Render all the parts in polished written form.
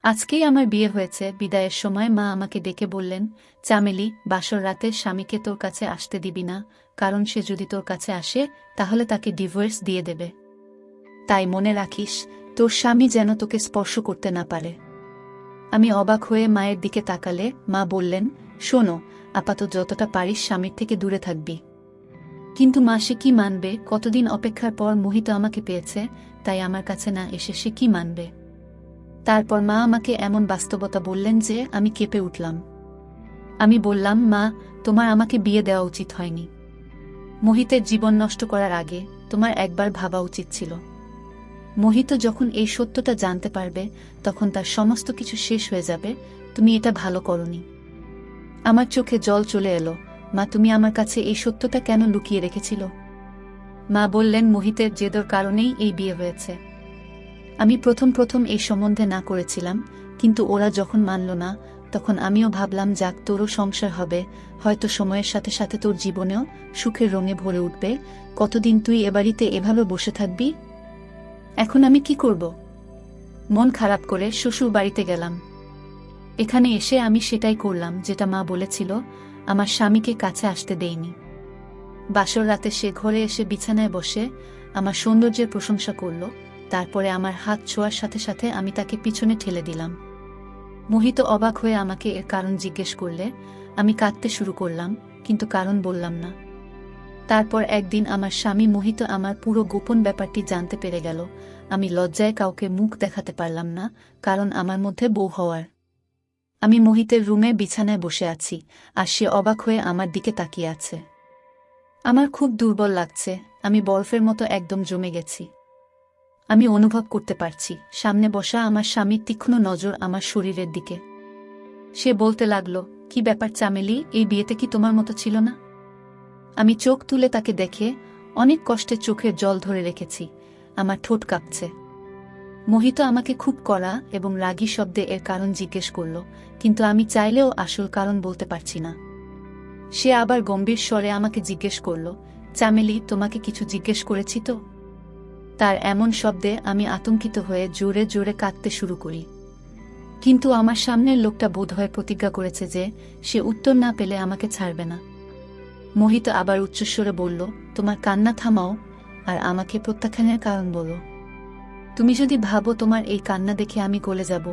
আজকেই আমার বিয়ে হয়েছে। বিদায়ের সময় মা আমাকে ডেকে বললেন, চামেলি, বাসর রাতে স্বামীকে তোর কাছে আসতে দিবি না, কারণ সে যদি তোর কাছে আসে তাহলে তাকে ডিভোর্স দিয়ে দেবে। তাই মনে রাখিস, তোর স্বামী যেন তোকে স্পর্শ করতে না পারে। আমি অবাক হয়ে মায়ের দিকে তাকালে মা বললেন, শোনো, আপাতত যতটা পারিস স্বামীর থেকে দূরে থাকবি। কিন্তু মা, সে কি মানবে? কতদিন অপেক্ষার পর মোহিত আমাকে পেয়েছে, তাই আমার কাছে না এসে সে কি মানবে? তারপর মা আমাকে এমন বাস্তবতা বললেন যে আমি কেঁপে উঠলাম। আমি বললাম, মা, তোমার আমাকে বিয়ে দেওয়া উচিত হয়নি। মোহিতের জীবন নষ্ট করার আগে তোমার একবার ভাবা উচিত ছিল। মোহিত যখন এই সত্যটা জানতে পারবে তখন তার সমস্ত কিছু শেষ হয়ে যাবে। তুমি এটা ভালো করনি। আমার চোখে জল চলে এলো। মা, তুমি আমার কাছে এই সত্যটা কেন লুকিয়ে রেখেছিল? মা বললেন, মোহিতের জেদর কারণেই এই বিয়ে হয়েছে। আমি প্রথম এই সম্বন্ধে না করেছিলাম, কিন্তু ওরা যখন মানল না তখন আমিও ভাবলাম, যাক, তোরও সংসার হবে, হয়তো সময়ের সাথে সাথে তোর জীবনেও সুখের রঙে ভরে উঠবে। কতদিন তুই এ বাড়িতে এভাবে বসে থাকবি? এখন আমি কি করব? মন খারাপ করে শ্বশুর বাড়িতে গেলাম। এখানে এসে আমি সেটাই করলাম যেটা মা বলেছিল, আমার স্বামীকে কাছে আসতে দেইনি। বাসর রাতে সে ঘরে এসে বিছানায় বসে আমার সৌন্দর্যের প্রশংসা করল। তারপরে আমার হাত ছোঁয়ার সাথে সাথে আমি তাকে পিছনে ঠেলে দিলাম। মোহিত অবাক হয়ে আমাকে এর কারণ জিজ্ঞেস করলে আমি কাঁদতে শুরু করলাম, কিন্তু কারণ বললাম না। তারপর একদিন আমার স্বামী মোহিত আমার পুরো গোপন ব্যাপারটি জানতে পেরে গেল। আমি লজ্জায় কাউকে মুখ দেখাতে পারলাম না, কারণ আমার মধ্যে বউ হওয়ার। আমি মোহিতের রুমে বিছানায় বসে আছি, আর সে অবাক হয়ে আমার দিকে তাকিয়ে আছে। আমার খুব দুর্বল লাগছে। আমি বরফের মতো একদম জমে গেছি। আমি অনুভব করতে পারছি সামনে বসা আমার স্বামীর তীক্ষ্ণ নজর আমার শরীরের দিকে। সে বলতে লাগলো, কি ব্যাপার চামেলি, এই বিয়েতে কি তোমার মতো ছিল না? আমি চোখ তুলে তাকে দেখে অনেক কষ্টে চোখের জল ধরে রেখেছি। আমার ঠোঁট কাঁপছে। মোহিত আমাকে খুব কড়া এবং রাগী শব্দে এর কারণ জিজ্ঞেস করল, কিন্তু আমি চাইলেও আসল কারণ বলতে পারছি না। সে আবার গম্ভীর স্বরে আমাকে জিজ্ঞেস করল, চামেলি, তোমাকে কিছু জিজ্ঞেস করেছি তো? তার এমন শব্দে আমি আতঙ্কিত হয়ে জোরে জোরে কাঁদতে শুরু করি। কিন্তু আমার সামনের লোকটা বোধহয় প্রতিজ্ঞা করেছে যে সে উত্তর না পেলে আমাকে ছাড়বে না। মোহিত আবার উচ্চস্বরে বলল, তোমার কান্না থামাও আর আমাকে প্রত্যাখ্যানের কারণ বলো। তুমি যদি ভাবো তোমার এই কান্না দেখে আমি গলে যাব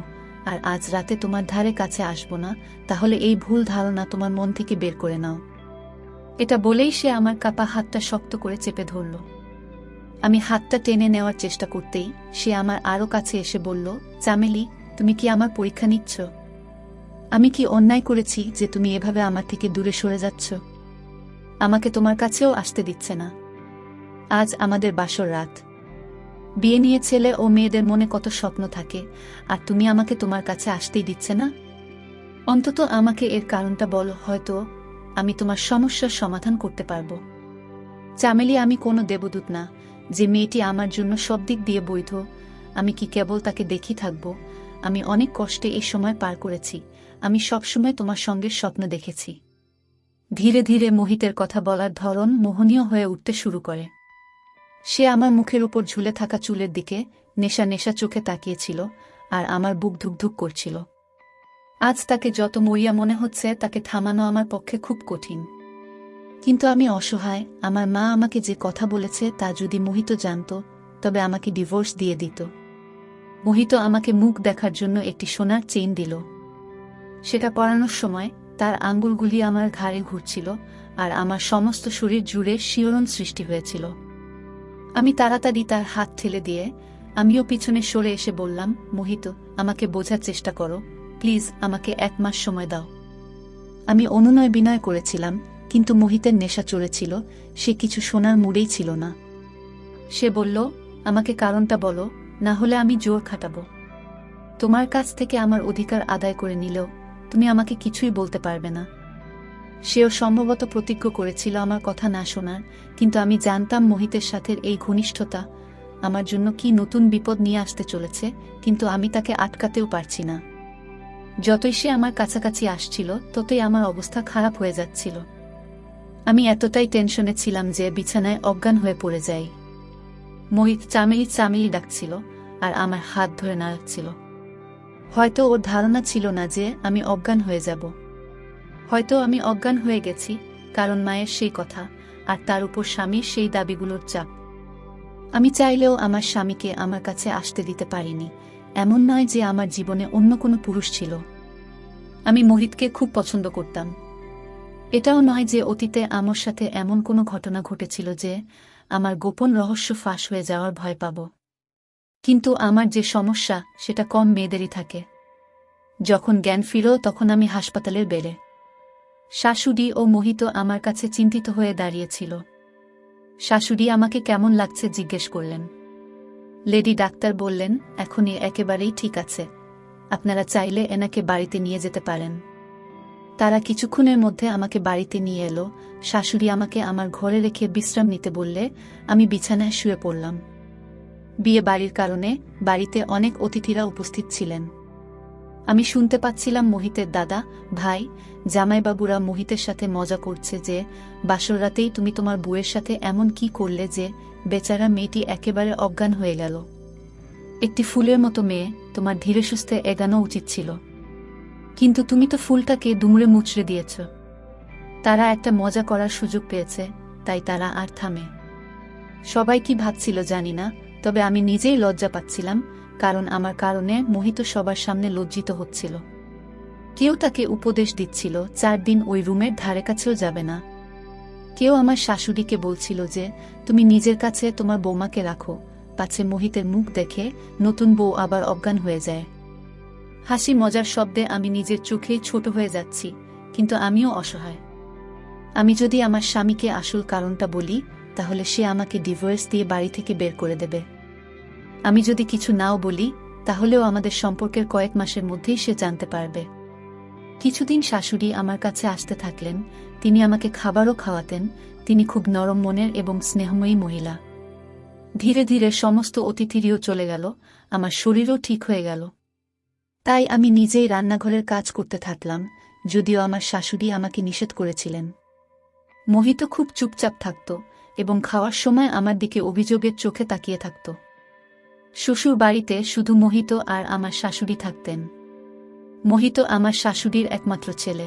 আর আজ রাতে তোমার ধারে কাছে আসব না, তাহলে এই ভুল ধারণা তোমার মন থেকে বের করে নাও। এটা বলেই সে আমার কাপা হাতটা শক্ত করে চেপে ধরল। আমি হাতটা টেনে নেওয়ার চেষ্টা করতেই সে আমার আরও কাছে এসে বলল, চামেলি, তুমি কি আমার পরীক্ষা নিচ্ছ? আমি কি অন্যায় করেছি যে তুমি এভাবে আমার থেকে দূরে সরে যাচ্ছ? আমাকে তোমার কাছেও আসতে দিচ্ছে না। আজ আমাদের বাসর রাত। বিয়ে নিয়ে ছেলে ও মেয়েদের মনে কত স্বপ্ন থাকে, আর তুমি আমাকে তোমার কাছে আসতেই দিচ্ছে না। অন্তত আমাকে এর কারণটা বলো, হয়তো আমি তোমার সমস্যার সমাধান করতে পারবো। চামেলি, আমি কোনো দেবদূত না যে মেয়েটি আমার জন্য সব দিক দিয়ে বৈধ। আমি কি কেবল তাকে দেখি থাকব? আমি অনেক কষ্টে এই সময় পার করেছি। আমি সবসময় তোমার সঙ্গে স্বপ্ন দেখেছি। ধীরে ধীরে মোহিতের কথা বলার ধরন মোহনীয় হয়ে উঠতে শুরু করে। সে আমার মুখের উপর ঝুলে থাকা চুলের দিকে নেশা নেশা চোখে তাকিয়েছিল, আর আমার বুক ধুকধুক করছিল। আজ তাকে যত মরিয়া মনে হচ্ছে, তাকে থামানো আমার পক্ষে খুব কঠিন। কিন্তু আমি অসহায়। আমার মা আমাকে যে কথা বলেছে তা যদি মোহিত জানত, তবে আমাকে ডিভোর্স দিয়ে দিত। মোহিত আমাকে মুখ দেখার জন্য একটি সোনার চেইন দিল। সেটা পরানোর সময় তার আঙ্গুলগুলি আমার ঘাড়ে ঘুরছিল, আর আমার সমস্ত শরীর জুড়ে শিহরণ সৃষ্টি হয়েছিল। আমি তাড়াতাড়ি তার হাত ঠেলে দিয়ে আমিও পিছনে সরে এসে বললাম, মোহিত, আমাকে বোঝার চেষ্টা করো, প্লিজ, আমাকে 1 মাস সময় দাও। আমি অনুনয় বিনয় করেছিলাম, কিন্তু মোহিতের নেশা চড়েছিল। সে কিছু শোনার মুডেই ছিল না। সে বলল, আমাকে কারণটা বলো, না হলে আমি জোর খাটাবো। তোমার কাছ থেকে আমার অধিকার আদায় করে নিলেও তুমি আমাকে কিছুই বলতে পারবে না। সেও সম্ভবত প্রতিজ্ঞ করেছিল আমার কথা না শোনার, কিন্তু আমি জানতাম মোহিতের সাথে এই ঘনিষ্ঠতা আমার জন্য কি নতুন বিপদ নিয়ে আসতে চলেছে, কিন্তু আমি তাকে আটকাতেও পারছি না। যতই সে আমার কাছাকাছি আসছিল ততই আমার অবস্থা খারাপ হয়ে যাচ্ছিল। আমি এতটাই টেনশনে ছিলাম যে বিছানায় অজ্ঞান হয়ে পড়ে যাই। মোহিত চামেলি চামেলি ডাকছিল আর আমার হাত ধরে নাড়াচ্ছিল। হয়তো ওর ধারণা ছিল না যে আমি অজ্ঞান হয়ে যাব। হয়তো আমি অজ্ঞান হয়ে গেছি কারণ মায়ের সেই কথা আর তার উপর স্বামীর সেই দাবিগুলোর চাপ। আমি চাইলেও আমার স্বামীকে আমার কাছে আসতে দিতে পারিনি। এমন নয় যে আমার জীবনে অন্য কোনো পুরুষ ছিল। আমি মোহিতকে খুব পছন্দ করতাম। এটাও নয় যে অতীতে আমার সাথে এমন কোনো ঘটনা ঘটেছিল যে আমার গোপন রহস্য ফাঁস হয়ে যাওয়ার ভয় পাব। কিন্তু আমার যে সমস্যা সেটা কম মেয়েদেরই থাকে। যখন জ্ঞান ফিরল তখন আমি হাসপাতালের বেডে। শাশুড়ি ও মোহিত আমার কাছে চিন্তিত হয়ে দাঁড়িয়েছিল। শাশুড়ি আমাকে কেমন লাগছে জিজ্ঞেস করলেন। লেডি ডাক্তার বললেন, এখন একেবারেই ঠিক আছে, আপনারা চাইলে এনাকে বাড়িতে নিয়ে যেতে পারেন। তারা কিছুক্ষণের মধ্যে আমাকে বাড়িতে নিয়ে এলো। শাশুড়ি আমাকে আমার ঘরে রেখে বিশ্রাম নিতে বললে আমি বিছানায় শুয়ে পড়লাম। বিয়ে বাড়ির কারণে বাড়িতে অনেক অতিথিরা উপস্থিত ছিলেন। আমি শুনতে পাচ্ছিলাম মোহিতের দাদা, ভাই, জামাইবাবুরা মোহিতের সাথে মজা করছে যে বাসর রাতেই তুমি তোমার বউয়ের সাথে এমন কি করলে যে বেচারা মেয়েটি একেবারে অজ্ঞান হয়ে গেল। একটি ফুলের মতো মেয়ে, তোমার ধীরে সুস্থে এগানো উচিত ছিল, কিন্তু তুমি তো ফুলটাকে দুমড়ে মুচড়ে দিয়েছ। তারা একটা মজা করার সুযোগ পেয়েছে, তাই তারা আর থামে। সবাই কি ভাবছিল জানি না, তবে আমি নিজেই লজ্জা পাচ্ছিলাম, কারণ আমার কারণে মোহিত সবার সামনে লজ্জিত হচ্ছিল। কেউ তাকে উপদেশ দিচ্ছিল 4 দিন ওই রুমের ধারে কাছেও যাবে না। কেউ আমার শাশুড়িকে বলছিল যে তুমি নিজের কাছে তোমার বৌমাকে রাখো, পাছে মোহিতের মুখ দেখে নতুন বউ আবার অজ্ঞান হয়ে যায়। হাসি মজার শব্দে আমি নিজের চোখেই ছোট হয়ে যাচ্ছি, কিন্তু আমিও অসহায়। আমি যদি আমার স্বামীকে আসল কারণটা বলি তাহলে সে আমাকে ডিভোর্স দিয়ে বাড়ি থেকে বের করে দেবে। আমি যদি কিছু নাও বলি তাহলেও আমাদের সম্পর্কের কয়েক মাসের মধ্যেই সে জানতে পারবে। কিছুদিন শাশুড়ি আমার কাছে আসতে থাকলেন। তিনি আমাকে খাবারও খাওয়াতেন। তিনি খুব নরম মনের এবং স্নেহময়ী মহিলা। ধীরে ধীরে সমস্ত অতিথিরিও চলে গেল, আমার শরীরও ঠিক হয়ে গেল। তাই আমি নিজেই রান্নাঘরের কাজ করতে থাকলাম, যদিও আমার শাশুড়ি আমাকে নিষেধ করেছিলেন। মোহিত খুব চুপচাপ থাকত এবং খাওয়ার সময় আমার দিকে অভিযোগের চোখে তাকিয়ে থাকত। শ্বশুর বাড়িতে শুধু মোহিত আর আমার শাশুড়ি থাকতেন। মোহিত আমার শাশুড়ির একমাত্র ছেলে।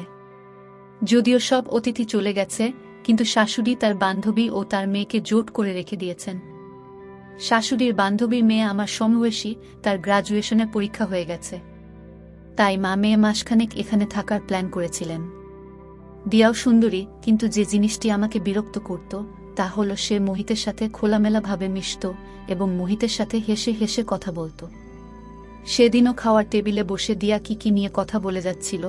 যদিও সব অতিথি চলে গেছে, কিন্তু শাশুড়ি তার বান্ধবী ও তার মেয়েকে জোট করে রেখে দিয়েছেন। শাশুড়ির বান্ধবীর মেয়ে আমার সমবয়সী, তার গ্রাজুয়েশনের পরীক্ষা হয়ে গেছে। তাই মা মেয়ে মাসখানেক এখানে থাকার প্ল্যান করেছিলেন। দিয়াও সুন্দরী, কিন্তু যে জিনিসটি আমাকে বিরক্ত করত তা হল সে মোহিতের সাথে খোলামেলাভাবে মিশত এবং মোহিতের সাথে হেসে হেসে কথা বলত। সেদিনও খাওয়ার টেবিলে বসে দিয়া কি নিয়ে কথা বলে যাচ্ছিল,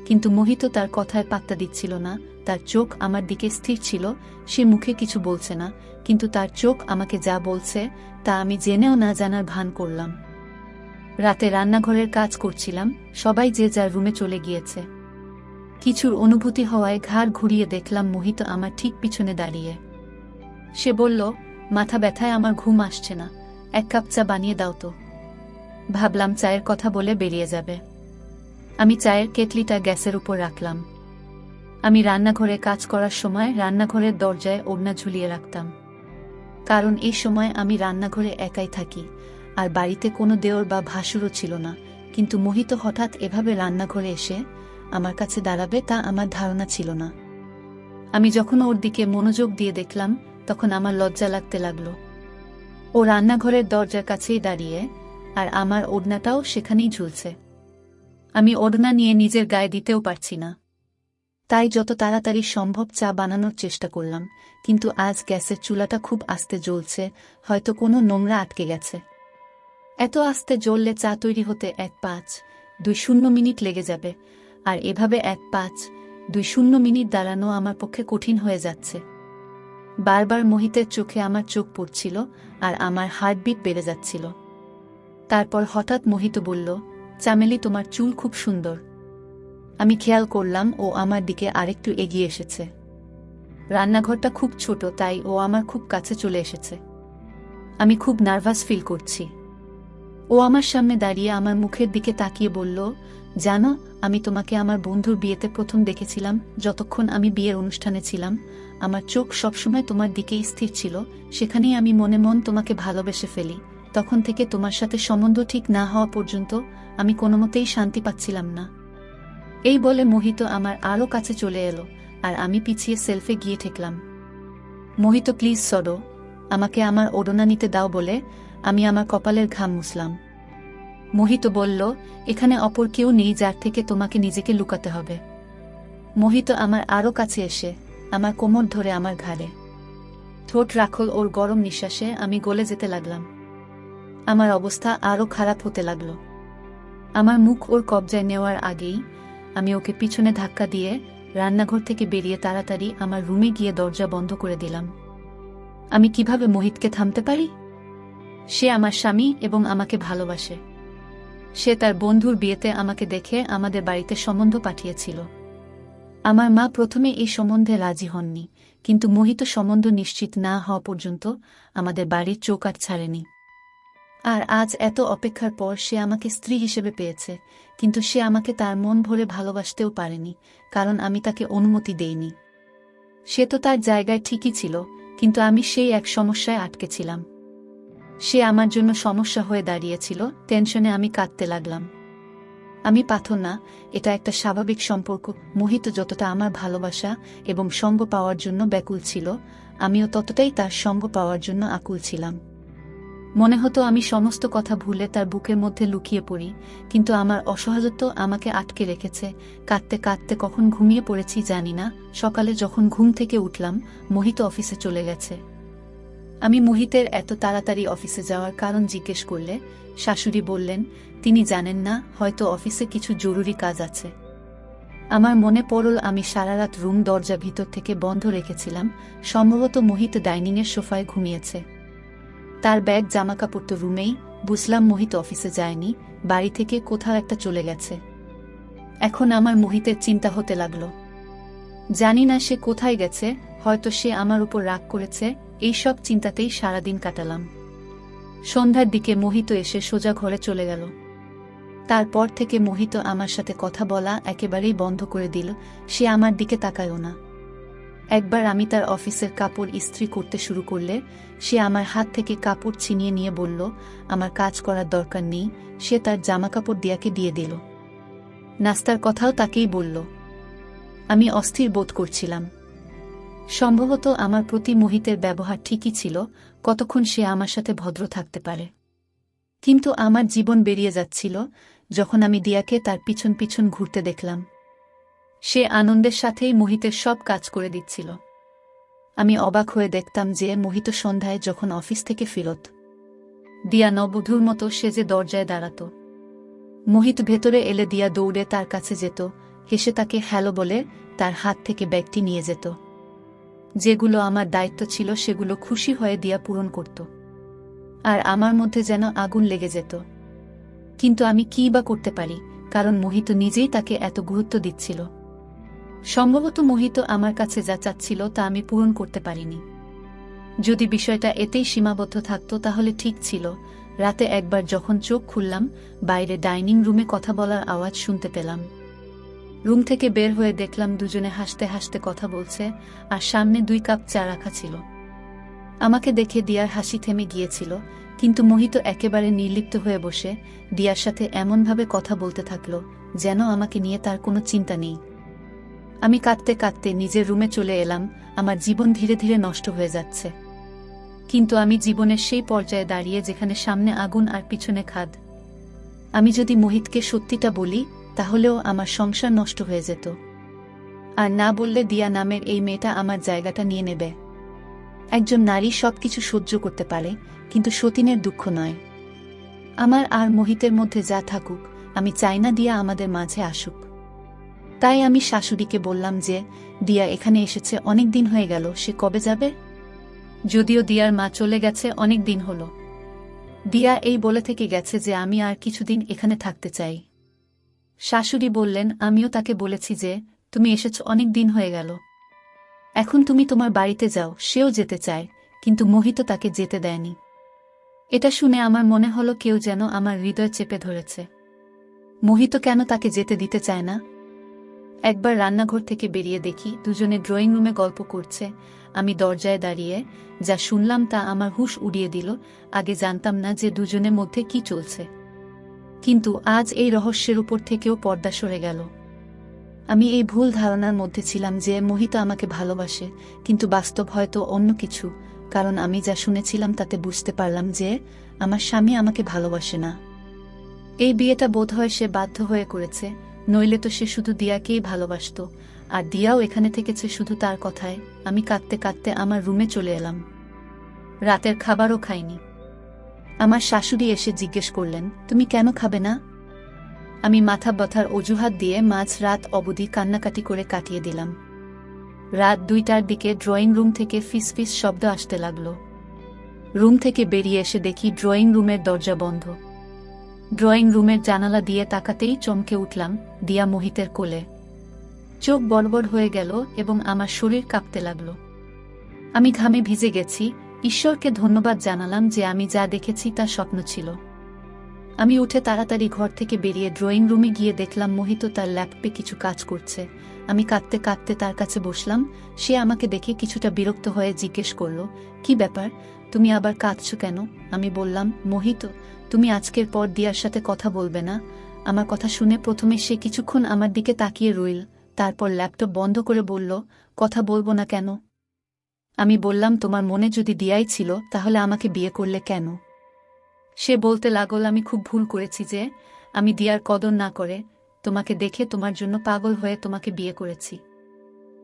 কিন্তু মোহিত তার কথায় পাত্তা দিচ্ছিল না। তার চোখ আমার দিকে স্থির ছিল। সে মুখে কিছু বলছে না, কিন্তু তার চোখ আমাকে যা বলছে তা আমি জেনেও না জানার ভান করলাম। রাতে রান্নাঘরের কাজ করছিলাম, সবাই যে যার রুমে চলে গিয়েছে। কিছুর অনুভূতি হওয়ায় ঘাড় ঘুরিয়ে দেখলাম মোহিত আমার ঠিক পিছনে দাঁড়িয়ে। সে বলল, মাথা ব্যথায় আমার ঘুম আসছে না, 1 কাপ চা বানিয়ে দাও তো। ভাবলাম চায়ের কথা বলে বেরিয়ে যাবে। আমি চায়ের কেটলিটা গ্যাসের উপর রাখলাম। আমি রান্নাঘরে কাজ করার সময় রান্নাঘরের দরজায় ওড়না ঝুলিয়ে রাখতাম, কারণ এই সময় আমি রান্নাঘরে একাই থাকি আর বাড়িতে কোনো দেওর বা ভাসুরও ছিল না। কিন্তু মোহিত হঠাৎ এভাবে রান্নাঘরে এসে আমার কাছে দাঁড়াবে তা আমার ধারণা ছিল না। আমি যখন ওর দিকে মনোযোগ দিয়ে দেখলাম তখন আমার লজ্জা লাগতে লাগলো। ও রান্নাঘরের দরজার কাছেই দাঁড়িয়ে, আর আমার ওড়নাটাও সেখানেই ঝুলছে। আমি ওড়না নিয়ে নিজের গায়ে দিতেও পারছি না। তাই যত তাড়াতাড়ি সম্ভব চা বানানোর চেষ্টা করলাম, কিন্তু আজ গ্যাসের চুলাটা খুব আস্তে জ্বলছে, হয়তো কোনো নোংরা আটকে গেছে। এত আস্তে জ্বললে চা তৈরি হতে 1-5-2-0 মিনিট লেগে যাবে, আর এভাবে 1-5-2-0 মিনিট দাঁড়ানো আমার পক্ষে কঠিন হয়ে যাচ্ছে। বারবার মোহিতের চোখে আমার চোখ পড়ছিল আর আমার হার্টবিট বেড়ে যাচ্ছিল। তারপর হঠাৎ মোহিত বলল, চামেলি, তোমার চুল খুব সুন্দর। আমি খেয়াল করলাম ও আমার দিকে আরেকটু এগিয়ে এসেছে। রান্নাঘরটা খুব ছোট, তাই ও আমার খুব কাছে চলে এসেছে। আমি খুব নার্ভাস ফিল করছি। ও আমার সামনে দাঁড়িয়ে আমার মুখের দিকে তাকিয়ে বলল, জানো, আমি তোমাকে আমার বন্ধুর বিয়েতে প্রথম দেখেছিলাম। যতক্ষণ আমি বিয়ের অনুষ্ঠানে ছিলাম আমার চোখ সবসময় তোমার দিকেই স্থির ছিল। সেখানেই আমি মনে মন তোমাকে ভালোবেসে ফেলি। তখন থেকে তোমার সাথে সম্বন্ধ ঠিক না হওয়া পর্যন্ত আমি কোনোমতেই শান্তি পাচ্ছিলাম না। এই বলে মোহিত আমার আরও কাছে চলে এলো, আর আমি পিছিয়ে সেলফে গিয়ে ঠেকলাম। মোহিত, প্লিজ সরো, আমাকে আমার ওড়না নিতে দাও বলে আমি আমার কপালের ঘাম মুছলাম। মোহিত বলল, এখানে অপর কেউ নেই যার থেকে তোমাকে নিজেকে লুকাতে হবে। মোহিত আমার আরও কাছে এসে আমার কোমর ধরে আমার ঘাড়ে ঠোঁট রাখল ওর গরম নিঃশ্বাসে আমি গলে যেতে লাগলাম। আমার অবস্থা আরও খারাপ হতে লাগল। আমার মুখ ওর কবজায় নেওয়ার আগেই আমি ওকে পিছনে ধাক্কা দিয়ে রান্নাঘর থেকে বেরিয়ে তাড়াতাড়ি আমার রুমে গিয়ে দরজা বন্ধ করে দিলাম। আমি কিভাবে মোহিতকে থামতে পারি? সে আমার স্বামী এবং আমাকে ভালোবাসে। সে তার বন্ধুর বিয়েতে আমাকে দেখে আমাদের বাড়িতে সম্বন্ধ পাঠিয়েছিল। আমার মা প্রথমে এই সম্বন্ধে রাজি হননি, কিন্তু মোহিত সম্বন্ধ নিশ্চিত না হওয়া পর্যন্ত আমাদের বাড়ির চৌকাঠ ছাড়েনি। আর আজ এত অপেক্ষার পর সে আমাকে স্ত্রী হিসেবে পেয়েছে, কিন্তু সে আমাকে তার মন ভরে ভালোবাসতেও পারেনি, কারণ আমি তাকে অনুমতি দেইনি। সে তো তার জায়গায় ঠিকই ছিল, কিন্তু আমি সেই এক সমস্যায় আটকেছিলাম। সে আমার জন্য সমস্যা হয়ে দাঁড়িয়েছিল। টেনশনে আমি কাঁদতে লাগলাম। আমি পাথর না, এটা একটা স্বাভাবিক সম্পর্ক। মোহিত যতটা আমার ভালোবাসা এবং সঙ্গ পাওয়ার জন্য ব্যাকুল ছিল, আমিও ততটাই তার সঙ্গ পাওয়ার জন্য আকুল ছিলাম। মনে হতো আমি সমস্ত কথা ভুলে তার বুকের মধ্যে লুকিয়ে পড়ি, কিন্তু আমার অসহায়ত্ব আমাকে আটকে রেখেছে। কাঁদতে কাঁদতে কখন ঘুমিয়ে পড়েছি জানি না। সকালে যখন ঘুম থেকে উঠলাম, মোহিত অফিসে চলে গেছে। আমি মোহিতের এত তাড়াতাড়ি অফিসে যাওয়ার কারণ জিজ্ঞেস করলে শাশুড়ি বললেন, তিনি জানেন না, হয়তো অফিসে কিছু জরুরি কাজ আছে। আমার মনে পড়ল আমি সারা রাত রুম দরজা ভিতর থেকে বন্ধ রেখেছিলাম। সম্ভবত মোহিত ডাইনিংয়ের সোফায় ঘুমিয়েছে। তার ব্যাগ জামাকাপড় তো রুমেই। বুঝলাম মোহিত অফিসে যায়নি, বাড়ি থেকে কোথাও একটা চলে গেছে। এখন আমার মোহিতের চিন্তা হতে লাগল। জানি না সে কোথায় গেছে, হয়তো সে আমার উপর রাগ করেছে। এই সব চিন্তাতেই সারাদিন কাটালাম। সন্ধ্যার দিকে মোহিত এসে সোজা ঘরে চলে গেল। তারপর থেকে মোহিত আমার সাথে কথা বলা একেবারেই বন্ধ করে দিল। সে আমার দিকে তাকায়ও না। একবার আমি তার অফিসের কাপড় ইস্ত্রি করতে শুরু করলে সে আমার হাত থেকে কাপড় ছিনিয়ে নিয়ে বলল, আমার কাজ করার দরকার নেই। সে তার জামাকাপড় দিয়াকে দিয়ে দিল। নাস্তার কথাও তাকেই বলল। আমি অস্থির বোধ করছিলাম। সম্ভবত আমার প্রতি মোহিতের ব্যবহার ঠিকই ছিল, কতক্ষণ সে আমার সাথে ভদ্র থাকতে পারে। কিন্তু আমার জীবন বেরিয়ে যাচ্ছিল যখন আমি দিয়াকে তার পিছন পিছন ঘুরতে দেখলাম। সে আনন্দের সাথেই মোহিতের সব কাজ করে দিচ্ছিল। আমি অবাক হয়ে দেখতাম যে মোহিত সন্ধ্যায় যখন অফিস থেকে ফেরত, দিয়া নববধূর মতো সেজে দরজায় দাঁড়াত। মোহিত ভেতরে এলে দিয়া দৌড়ে তার কাছে যেত, হেসে তাকে হ্যালো বলে তার হাত থেকে ব্যাগটি নিয়ে যেত। যেগুলো আমার দায়িত্ব ছিল সেগুলো খুশি হয়ে দিয়া পূরণ করত। আর আমার মধ্যে যেন আগুন লেগে যেত। কিন্তু আমি কী বা করতে পারি, কারণ মোহিত নিজেই তাকে এত গুরুত্ব দিচ্ছিল। সম্ভবত মোহিত আমার কাছে যা চাচ্ছিল তা আমি পূরণ করতে পারিনি। যদি বিষয়টা এতেই সীমাবদ্ধ থাকত তাহলে ঠিক ছিল। রাতে একবার যখন চোখ খুললাম, বাইরে ডাইনিং রুমে কথা বলার আওয়াজ শুনতে পেলাম। রুম থেকে বের হয়ে দেখলাম দুজনে হাসতে হাসতে কথা বলছে, আর সামনে 2 কাপ চা রাখা ছিল। আমাকে দেখে দিয়ার হাসি থেমে গিয়েছিল, কিন্তু মোহিত একেবারে নির্লিপ্ত হয়ে বসে দিয়ার সাথে এমনভাবে কথা বলতে থাকল যেন আমাকে নিয়ে তার কোনো চিন্তা নেই। আমি কাঁদতে কাঁদতে নিজের রুমে চলে এলাম। আমার জীবন ধীরে ধীরে নষ্ট হয়ে যাচ্ছে। কিন্তু আমি জীবনের সেই পর্যায়ে দাঁড়িয়ে যেখানে সামনে আগুন আর পিছনে খাদ। আমি যদি মোহিতকে সত্যিটা বলি তাহলেও আমার সংসার নষ্ট হয়ে যেত। আর না বললে দিয়া নামের এই মেয়েটা আমার জায়গাটা নিয়ে নেবে। একজন নারী সবকিছু সহ্য করতে পারে, কিন্তু সতীনের দুঃখ নয়। আমার আর মোহিতের মধ্যে যা থাকুক, আমি চাই না দিয়া আমাদের মাঝে আসুক। তাই আমি শাশুড়িকে বললাম যে দিয়া এখানে এসেছে অনেক দিন হয়ে গেল, সে কবে যাবে? যদিও দিয়ার মা চলে গেছে অনেক দিন হল। দিয়া এই বলে থেকে গেছে যে আমি আর কিছুদিন এখানে থাকতে চাই। শাশুড়ি বললেন, আমিও তাকে বলেছি যে তুমি এসেছ অনেক দিন হয়ে গেল, এখন তুমি তোমার বাড়িতে যাও। সেও যেতে চায়, কিন্তু মোহিত তাকে যেতে দেয়নি। এটা শুনে আমার মনে হলো কেউ যেন আমার হৃদয় চেপে ধরেছে। মোহিত কেন তাকে যেতে দিতে চায় না? একবার রান্নাঘর থেকে বেরিয়ে দেখি দুজনে ড্রয়িং রুমে গল্প করছে। আমি দরজায় দাঁড়িয়ে যা শুনলাম তা আমার হুঁশ উড়িয়ে দিল। আগে জানতাম না যে দুজনের মধ্যে কি চলছে, কিন্তু আজ এই রহস্যের উপর থেকেও পর্দা সরে গেল। আমি এই ভুল ধারণার মধ্যে ছিলাম যে মোহিত আমাকে ভালোবাসে, কিন্তু বাস্তব হয়তো অন্য কিছু। কারণ আমি যা শুনেছিলাম তাতে বুঝতে পারলাম যে আমার স্বামী আমাকে ভালোবাসে না। এই বিয়েটা বোধহয় সে বাধ্য হয়ে করেছে, নইলে তো সে শুধু দিয়াকেই ভালোবাসত। আর দিয়াও এখানে থেকেছে শুধু তার কথায়। আমি কাঁদতে কাঁদতে আমার রুমে চলে এলাম। রাতের খাবারও খাইনি। আমার শাশুড়ি এসে জিজ্ঞেস করলেন, তুমি কেন খাবে না? আমি মাথা ব্যথার অজুহাত দিয়ে মাঝ রাত অবধি কান্নাকাটি করে কাটিয়ে দিলাম। রাত 2টার দিকে ড্রয়িং রুম থেকে ফিসফিস শব্দ আসতে লাগলো। রুম থেকে বেরিয়ে এসে দেখি ড্রয়িং রুমের দরজা বন্ধ। ড্রয়িং রুমের জানালা দিয়ে তাকাতেই চমকে উঠলাম, দিয়া মোহিতের কোলে। চোখ বড়বড় হয়ে গেল এবং আমার শরীর কাঁপতে লাগলো। আমি ঘামে ভিজে গেছি। ঈশ্বরকে ধন্যবাদ জানালাম যে আমি যা দেখেছি তা স্বপ্ন ছিল। আমি উঠে তাড়াতাড়ি ঘর থেকে বেরিয়ে ড্রয়িং রুমে গিয়ে দেখলাম মোহিত তার ল্যাপটপে কিছু কাজ করছে। আমি কাঁদতে কাঁদতে তার কাছে বসলাম। সে আমাকে দেখে কিছুটা বিরক্ত হয়ে জিজ্ঞেস করল, কি ব্যাপার, তুমি আবার কাঁদছো কেন? আমি বললাম, মোহিত, তুমি আজকের পর দিয়ার সাথে কথা বলবে না। আমার কথা শুনে প্রথমে সে কিছুক্ষণ আমার দিকে তাকিয়ে রইল, তারপর ল্যাপটপ বন্ধ করে বলল, কথা বলবো না কেন? আমি বললাম, তোমার মনে যদি দিয়াই ছিল তাহলে আমাকে বিয়ে করলে কেন? সে বলতে লাগল, আমি খুব ভুল করেছি যে আমি দিয়ার কদর না করে তোমাকে দেখে তোমার জন্য পাগল হয়ে তোমাকে বিয়ে করেছি।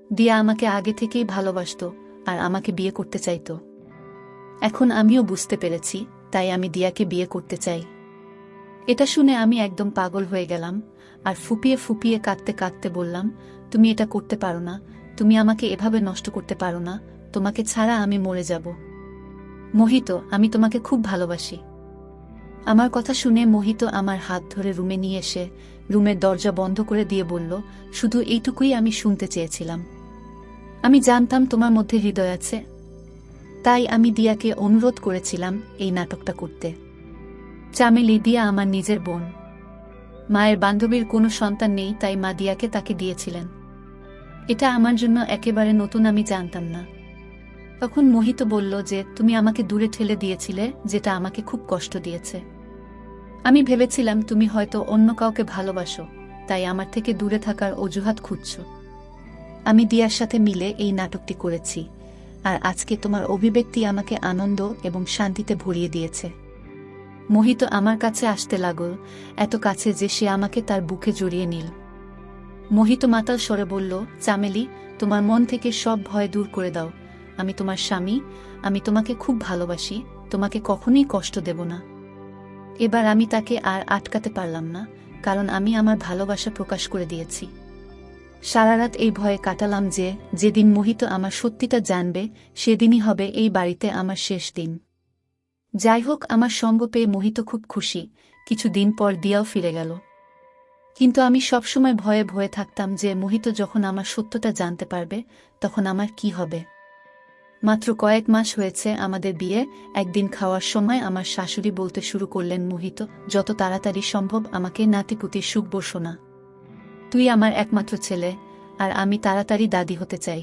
দিয়া আমাকে আগে থেকেই ভালোবাসতো আর আমাকে বিয়ে করতে চাইতো। এখন আমিও বুঝতে পেরেছি, তাই আমি দিয়াকে বিয়ে করতে চাই। এটা শুনে আমি একদম পাগল হয়ে গেলাম আর ফুপিয়ে ফুপিয়ে কাঁদতে কাঁদতে বললাম, তুমি এটা করতে পারো না, তুমি আমাকে এভাবে নষ্ট করতে পারো না, তোমাকে ছাড়া আমি মরে যাব। মোহিত, আমি তোমাকে খুব ভালোবাসি। আমার কথা শুনে মোহিত আমার হাত ধরে রুমে নিয়ে এসে রুমের দরজা বন্ধ করে দিয়ে বলল, শুধু এইটুকুই আমি শুনতে চেয়েছিলাম। আমি জানতাম তোমার মধ্যে হৃদয় আছে, তাই আমি দিয়াকে অনুরোধ করেছিলাম এই নাটকটা করতে। চামেলি, দিয়া আমার নিজের বোন। মায়ের বান্ধবীর কোনো সন্তান নেই, তাই মা দিয়াকে তাকে দিয়েছিলেন। এটা আমার জন্য একেবারে নতুন, আমি জানতাম না। তখন মোহিত বলল যে তুমি আমাকে দূরে ঠেলে দিয়েছিলে, যেটা আমাকে খুব কষ্ট দিয়েছে। আমি ভেবেছিলাম তুমি হয়তো অন্য কাউকে ভালোবাসো, তাই আমার থেকে দূরে থাকার অজুহাত খুঁজছ। আমি দিয়ার সাথে মিলে এই নাটকটি করেছি, আর আজকে তোমার অভিব্যক্তি আমাকে আনন্দ এবং শান্তিতে ভরিয়ে দিয়েছে। মোহিত আমার কাছে আসতে লাগল, এত কাছে যে সে আমাকে তার বুকে জড়িয়ে নিল। মোহিত মাতাল স্বরে বলল, চামেলি, তোমার মন থেকে সব ভয় দূর করে দাও। আমি তোমার স্বামী, আমি তোমাকে খুব ভালোবাসি, তোমাকে কখনোই কষ্ট দেব না। এবার আমি তাকে আর আটকাতে পারলাম না, কারণ আমি আমার ভালোবাসা প্রকাশ করে দিয়েছি। সারা রাত এই ভয়ে কাটালাম যে যেদিন মোহিত আমার সত্যিটা জানবে সেদিনই হবে এই বাড়িতে আমার শেষ দিন। যাই হোক, আমার সঙ্গ পেয়ে মোহিত খুব খুশি। কিছুদিন পর দিয়াও ফিরে গেল, কিন্তু আমি সবসময় ভয়ে ভয়ে থাকতাম যে মোহিত যখন আমার সত্যটা জানতে পারবে তখন আমার কি হবে। মাত্র কয়েক মাস হয়েছে আমাদের বিয়ে। একদিন খাওয়ার সময় আমার শাশুড়ি বলতে শুরু করলেন, মোহিত, যত তাড়াতাড়ি সম্ভব আমাকে নাতিপুতির সুখ বসো না। তুই আমার একমাত্র ছেলে, আর আমি তাড়াতাড়ি দাদি হতে চাই।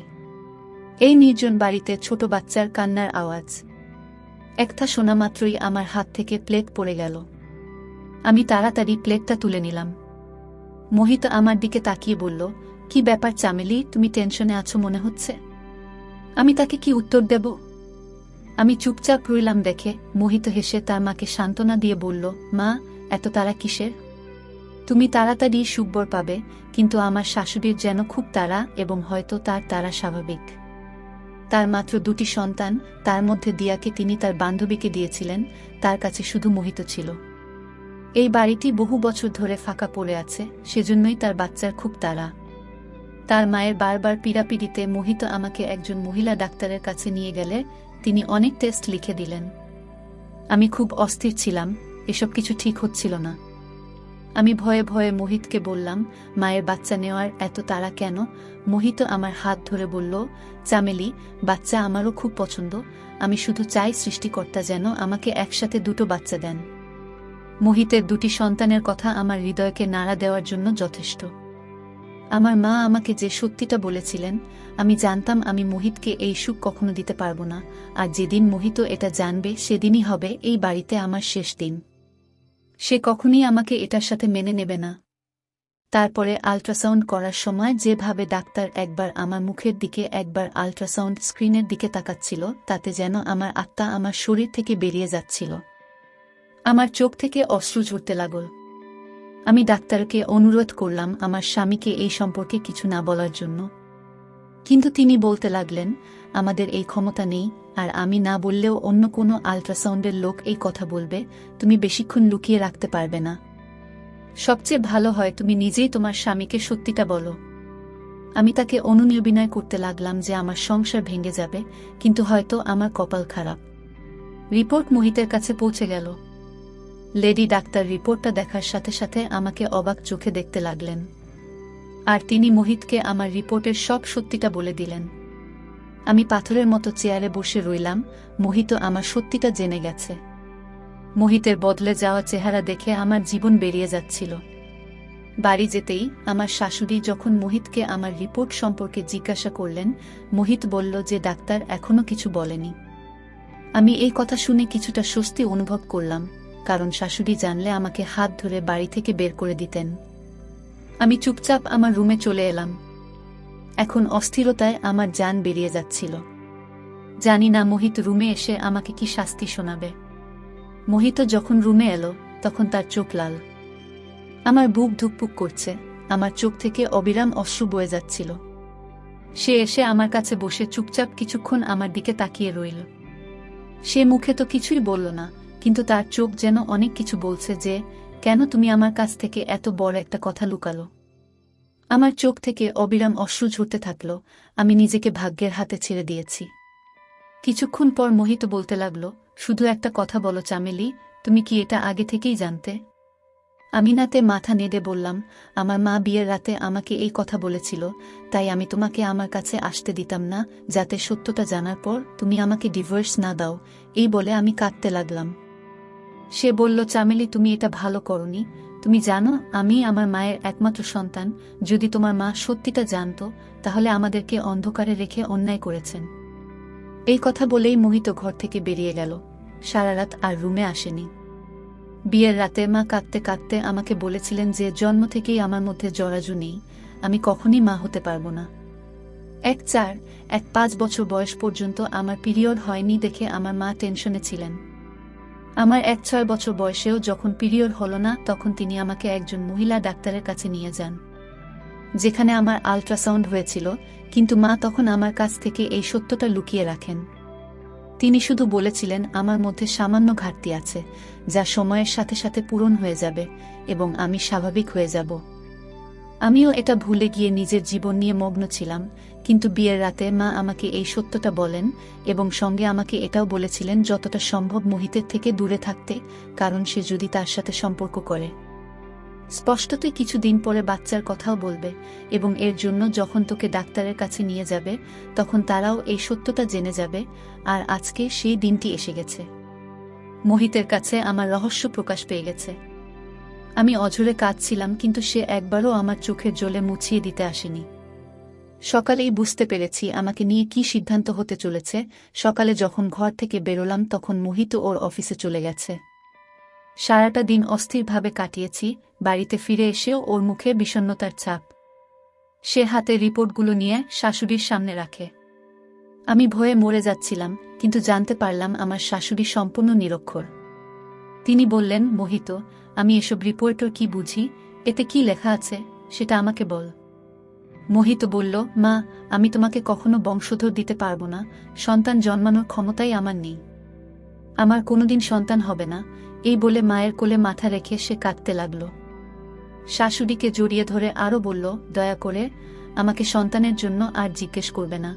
এই নির্জন বাড়িতে ছোট বাচ্চার কান্নার আওয়াজ একটা শোনা মাত্রই আমার হাত থেকে প্লেট পড়ে গেল। আমি তাড়াতাড়ি প্লেটটা তুলে নিলাম। মোহিত আমার দিকে তাকিয়ে বলল, কি ব্যাপার চামেলি, তুমি টেনশনে আছো মনে হচ্ছে। আমি তাকে কি উত্তর দেব? আমি চুপচাপ রইলাম দেখে মোহিত হেসে তার মাকে সান্ত্বনা দিয়ে বলল, মা, এত তাড়া কিসের? তুমি তাড়াতাড়ি সুখবর পাবে, কিন্তু আমার শাশুড়ির যেন খুব তাড়া, এবং হয়তো তার তাড়া স্বাভাবিক। তার মাত্র 2টি সন্তান, তার মধ্যে দিয়াকে তিনি তার বান্ধবীকে দিয়েছিলেন, তার কাছে শুধু মোহিত ছিল। এই বাড়িটি বহু বছর ধরে ফাঁকা পড়ে আছে, সেজন্যই তার বাচ্চার খুব তাড়া। তার মায়ের বারবার পীড়াপিড়িতে মোহিত আমাকে একজন মহিলা ডাক্তারের কাছে নিয়ে গেলে তিনি অনেক টেস্ট লিখে দিলেন। আমি খুব অস্থির ছিলাম, এসব কিছু ঠিক হচ্ছিল না। আমি ভয়ে ভয়ে মোহিতকে বললাম, মায়ের বাচ্চা নেওয়ার এত তাড়া কেন? মোহিত আমার হাত ধরে বলল, চামেলি, বাচ্চা আমারও খুব পছন্দ, আমি শুধু চাই সৃষ্টিকর্তা যেন আমাকে একসাথে 2টো বাচ্চা দেন। মোহিতের 2টি সন্তানের কথা আমার হৃদয়কে নাড়া দেওয়ার জন্য যথেষ্ট। আমার মা আমাকে যে সত্যিটা বলেছিলেন, আমি জানতাম আমি মোহিতকে এই সুখ কখনো দিতে পারবো না, আর যেদিন মোহিত এটা জানবে সেদিনই হবে এই বাড়িতে আমার শেষ দিন। সে কখনই আমাকে এটার সাথে মেনে নেবে না। তারপরে আল্ট্রাসাউন্ড করার সময় যেভাবে ডাক্তার একবার আমার মুখের দিকে একবার আল্ট্রাসাউন্ড স্ক্রিনের দিকে তাকাচ্ছিল, তাতে যেন আমার আত্মা আমার শরীর থেকে বেরিয়ে যাচ্ছিল। আমার চোখ থেকে অশ্রু ঝরতে লাগল। আমি ডাক্তারকে অনুরোধ করলাম আমার স্বামীকে এই সম্পর্কে কিছু না বলার জন্য, কিন্তু তিনি বলতে লাগলেন, আমাদের এই ক্ষমতা নেই, আর আমি না বললেও অন্য কোনো আল্ট্রাসাউন্ডের লোক এই কথা বলবে, তুমি বেশিক্ষণ লুকিয়ে রাখতে পারবে না। সবচেয়ে ভালো হয় তুমি নিজেই তোমার স্বামীকে সত্যিটা বলো। আমি তাকে অনুনির্বিনয় করতে লাগলাম যে আমার সংসার ভেঙে যাবে, কিন্তু হয়তো আমার কপাল খারাপ। রিপোর্ট মোহিতের কাছে পৌঁছে গেল। লেডি ডাক্তার রিপোর্টটা দেখার সাথে সাথে আমাকে অবাক চোখে দেখতে লাগলেন, আর তিনি মোহিতকে আমার রিপোর্টের সব সত্যিটা বলে দিলেন। আমি পাথরের মতো চেয়ারে বসে রইলাম। মোহিত আমার সত্যিটা জেনে গেছে। মোহিতের বদলে যাওয়া চেহারা দেখে আমার জীবন বেরিয়ে যাচ্ছিল। বাড়ি যেতেই আমার শাশুড়ি যখন মোহিতকে আমার রিপোর্ট সম্পর্কে জিজ্ঞাসা করলেন, মোহিত বলল যে ডাক্তার এখনো কিছু বলেনি। আমি এই কথা শুনে কিছুটা স্বস্তি অনুভব করলাম, কারণ শাশুড়ি জানলে আমাকে হাত ধরে বাড়ি থেকে বের করে দিতেন। আমি চুপচাপ আমার রুমে চলে এলাম। এখন অস্থিরতায় আমার জান বেরিয়ে যাচ্ছিল। জানি না মোহিত রুমে এসে আমাকে কি শাস্তি শোনাবে। মোহিত যখন রুমে এলো তখন তার চোখ লাল। আমার বুক ধুকপুক করছে, আমার চোখ থেকে অবিরাম অশ্রু বয়ে যাচ্ছিল। সে এসে আমার কাছে বসে চুপচাপ কিছুক্ষণ আমার দিকে তাকিয়ে রইল। সে মুখে তো কিছুই বলল না, কিন্তু তার চোখ যেন অনেক কিছু বলছে, যে কেন তুমি আমার কাছ থেকে এত বড় একটা কথা লুকালো। আমার চোখ থেকে অবিরাম অশ্রু ঝরতে থাকলো। আমি নিজেকে ভাগ্যের হাতে ছেড়ে দিয়েছি। কিছুক্ষণ পর মোহিত বলতে লাগলো, শুধু একটা কথা বলো চামেলি, তুমি কি এটা আগে থেকেই জানতে? আমি নাতে মাথা নেড়ে বললাম, আমার মা বিয়ের রাতে আমাকে এই কথা বলেছিল, তাই আমি তোমাকে আমার কাছে আসতে দিতাম না, যাতে সত্যটা জানার পর তুমি আমাকে ডিভোর্স না দাও। এই বলে আমি কাঁদতে লাগলাম। সে বলল, চামেলি তুমি এটা ভালো করনি। তুমি জানো আমি আমার মায়ের একমাত্র সন্তান। যদি তোমার মা সত্যিটা জানতো, তাহলে আমাদেরকে অন্ধকারে রেখে অন্যায় করেছেন। এই কথা বলেই মোহিত ঘর থেকে বেরিয়ে গেল। সারা রাত আর রুমে আসেনি। বিয়ের রাতে মা কাঁদতে কাঁদতে আমাকে বলেছিলেন যে জন্ম থেকেই আমার মধ্যে জরাজু নেই, আমি কখনই মা হতে পারবো না। 5 বছর বয়স পর্যন্ত আমার পিরিয়ড হয়নি দেখে আমার মা টেনশনে ছিলেন। আমার 6 বছর বয়সেও যখন পিরিয়ড হলো না, তখন তিনি আমাকে একজন মহিলা ডাক্তারের কাছে নিয়ে যান, যেখানে আমার আল্ট্রাসাউন্ড হয়েছিল, কিন্তু মা তখন আমার কাছ থেকে এই সত্যটা লুকিয়ে রাখেন। তিনি শুধু বলেছিলেন আমার মধ্যে সামান্য ঘাটতি আছে, যা সময়ের সাথে সাথে পূরণ হয়ে যাবে এবং আমি স্বাভাবিক হয়ে যাব। আমিও এটা ভুলে গিয়ে নিজের জীবন নিয়ে মগ্ন ছিলাম, কিন্তু বিয়ের রাতে মা আমাকে এই সত্যটা বলেন এবং সঙ্গে আমাকে এটাও বলেছিলেন যতটা সম্ভব মোহিতের থেকে দূরে থাকতে, কারণ সে যদি তার সাথে সম্পর্ক করে, স্পষ্টতই কিছুদিন পরে বাচ্চার কথাও বলবে, এবং এর জন্য যখন তোকে ডাক্তারের কাছে নিয়ে যাবে তখন তারাও এই সত্যটা জেনে যাবে। আর আজকে সেই দিনটি এসে গেছে। মোহিতের কাছে আমার রহস্য প্রকাশ পেয়ে গেছে। আমি অঝরে কাঁদছিলাম, কিন্তু সে একবারও আমার চোখের জলে মুছিয়ে দিতে আসেনি। সকালেই বুঝতে পেরেছি আমাকে নিয়ে কি সিদ্ধান্ত হতে চলেছে। সকালে যখন ঘর থেকে বেরোলাম তখন মোহিত ওর অফিসে চলে গেছে। সারাটা দিন অস্থিরভাবে কাটিয়েছি। বাড়িতে ফিরে এসেও ওর মুখে বিষণ্ণতার ছাপ। সে হাতে রিপোর্টগুলো নিয়ে শাশুড়ির সামনে রাখে। আমি ভয়ে মরে যাচ্ছিলাম, কিন্তু জানতে পারলাম আমার শাশুড়ি সম্পূর্ণ নিরক্ষর। তিনি বললেন, মোহিত, আমি এসব রিপোর্টের কি বুঝি, এতে কি লেখা আছে সেটা আমাকে বল। মোহিত বলল, মা, আমি তোমাকে কখনো বংশধর দিতে পারবো না। সন্তান জন্মানোর ক্ষমতাই আমার নেই। আমার কোনোদিন সন্তান হবে না। এই বলে মায়ের কোলে মাথা রেখে সে কাঁদতে লাগল। শাশুড়িকে জড়িয়ে ধরে আরও বলল, দয়া করে আমাকে সন্তানের জন্য আর জিজ্ঞেস করবে না।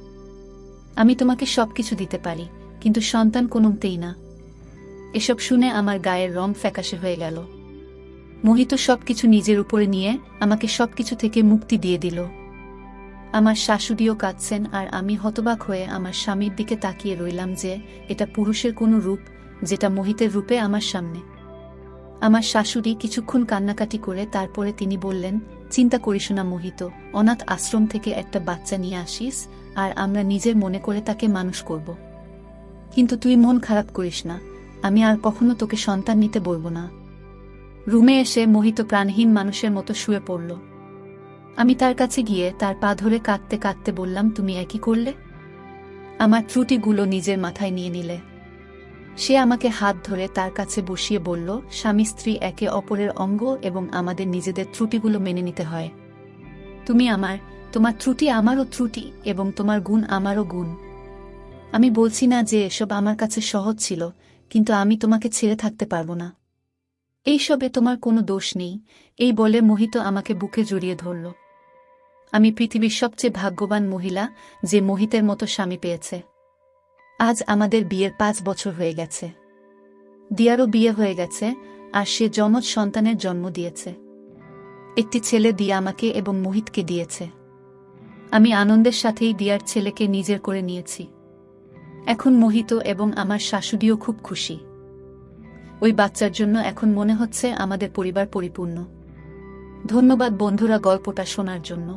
আমি তোমাকে সবকিছু দিতে পারি, কিন্তু সন্তান কোনোমতেই না। এসব শুনে আমার গায়ের রং ফ্যাকাশে হয়ে গেল। মোহিত সবকিছু নিজের উপরে নিয়ে আমাকে সবকিছু থেকে মুক্তি দিয়ে দিল। আমার শাশুড়িও কাঁদছেন, আর আমি হতবাক হয়ে আমার স্বামীর দিকে তাকিয়ে রইলাম যে এটা পুরুষের কোনো রূপ, যেটা মোহিতের রূপে আমার সামনে। আমার শাশুড়ি কিছুক্ষণ কান্নাকাটি করে তারপরে তিনি বললেন, চিন্তা করিস না মোহিত, অনাথ আশ্রম থেকে একটা বাচ্চা নিয়ে আসিস আর আমরা নিজের মনে করে তাকে মানুষ করব। কিন্তু তুই মন খারাপ করিস না, আমি আর কখনো তোকে সন্তান নিতে বলবো না। রুমে এসে মোহিত প্রাণহীন মানুষের মতো শুয়ে পড়ল। আমি তার কাছে গিয়ে তার পা ধরে কাঁদতে কাঁদতে বললাম, তুমি একই করলে, আমার ত্রুটিগুলো নিজের মাথায় নিয়ে নিলে। সে আমাকে হাত ধরে তার কাছে বসিয়ে বলল, স্বামী স্ত্রী একে অপরের অঙ্গ এবং আমাদের নিজেদের ত্রুটিগুলো মেনে নিতে হয়। তুমি আমার, তোমার ত্রুটি আমারও ত্রুটি এবং তোমার গুণ আমারও গুণ। আমি বলছি না যে এসব আমার কাছে সহজ ছিল, কিন্তু আমি তোমাকে ছেড়ে থাকতে পারবো না। এইসবে তোমার কোনো দোষ নেই। এই বলে মোহিত আমাকে বুকে জড়িয়ে ধরল। আমি পৃথিবীর সবচেয়ে ভাগ্যবান মহিলা যে মোহিতের মতো স্বামী পেয়েছে। আজ আমাদের বিয়ের 5 বছর হয়ে গেছে। দিয়ারও বিয়ে হয়ে গেছে আর সে যমজ সন্তানের জন্ম দিয়েছে। একটি ছেলে দিয়া আমাকে এবং মোহিতকে দিয়েছে। আমি আনন্দের সাথেই দিয়ার ছেলেকে নিজের করে নিয়েছি। এখন মোহিত এবং আমার শাশুড়িও খুব খুশি। ওই বাচ্চার জন্য এখন মনে হচ্ছে আমাদের পরিবার পরিপূর্ণ। ধন্যবাদ বন্ধুরা গল্পটা শোনার জন্য।